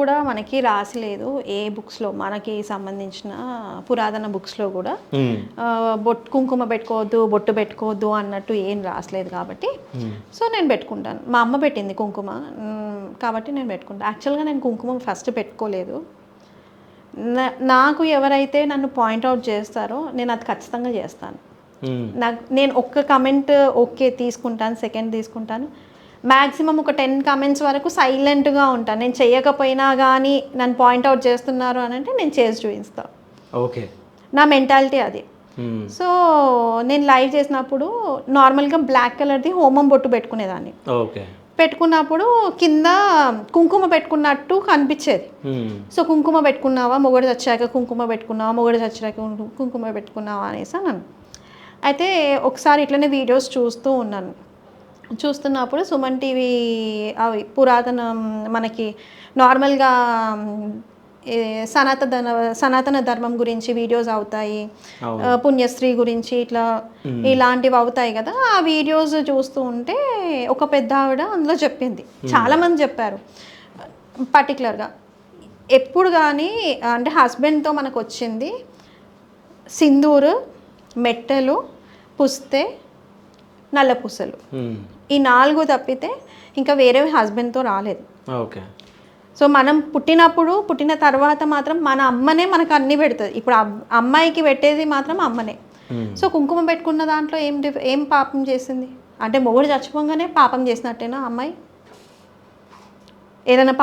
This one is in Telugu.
కూడా మనకి రాసిలేదు ఏ బుక్స్లో మనకి సంబంధించిన పురాతన బుక్స్లో కూడా కుంకుమ పెట్టుకోవద్దు, బొట్టు పెట్టుకోవద్దు అన్నట్టు ఏం రాసలేదు కాబట్టి సో నేను పెట్టుకుంటాను. మా అమ్మ పెట్టింది కుంకుమ కాబట్టి నేను పెట్టుకుంటాను. యాక్చువల్గా నేను కుంకుమ ఫస్ట్ పెట్టుకోలేదు. నాకు ఎవరైతే నన్ను పాయింట్అవుట్ చేస్తారో నేను అది ఖచ్చితంగా చేస్తాను. నేను ఒక్క కమెంట్ ఓకే తీసుకుంటాను, సెకండ్ తీసుకుంటాను. మ్యాక్సిమం ఒక 10 కమెంట్స్ వరకు సైలెంట్గా ఉంటాను. నేను చేయకపోయినా కానీ నన్ను పాయింట్అవుట్ చేస్తున్నారు అని అంటే నేను చేసి చూపిస్తాను. ఓకే, నా మెంటాలిటీ అది. సో నేను లైవ్ చేసినప్పుడు నార్మల్గా బ్లాక్ కలర్ది హోమం బొట్టు పెట్టుకునేదాన్ని. ఓకే, పెట్టుకున్నప్పుడు కింద కుంకుమ పెట్టుకున్నట్టు కనిపించేది. సో కుంకుమ పెట్టుకున్నావా, మొగుడు చచ్చాక కుంకుమ పెట్టుకున్నావా, మొగుడు చచ్చాక కుంకుమ పెట్టుకున్నావా అనేసి నన్ను. అయితే ఒకసారి ఇట్లనే వీడియోస్ చూస్తున్నప్పుడు సుమన్ టీవీ అవి పురాతన మనకి నార్మల్గా సనాతన ధర్మం గురించి వీడియోస్ అవుతాయి, పుణ్యశ్రీ గురించి ఇలాంటివి అవుతాయి కదా. ఆ వీడియోస్ చూస్తూ ఉంటే ఒక పెద్ద ఆవిడ అందులో చెప్పింది, చాలామంది చెప్పారు పర్టికులర్గా. ఎప్పుడు కానీ అంటే హస్బెండ్తో మనకు వచ్చింది సింధూరు, మెట్టెలు, పుస్తే, నల్ల పూసలు, ఈ 4 తప్పితే ఇంకా వేరే హస్బెండ్తో రాలేదు. ఓకే. సో మనం పుట్టిన తర్వాత మాత్రం మన అమ్మనే మనకు అన్నీ పెడుతుంది. ఇప్పుడు అమ్మాయికి పెట్టేది మాత్రం అమ్మనే. సో కుంకుమ పెట్టుకున్న దాంట్లో ఏం పాపం చేసింది అంటే మొగుడు చచ్చిపోగానే పాపం చేసినట్టేనా అమ్మాయి? ఏదైనా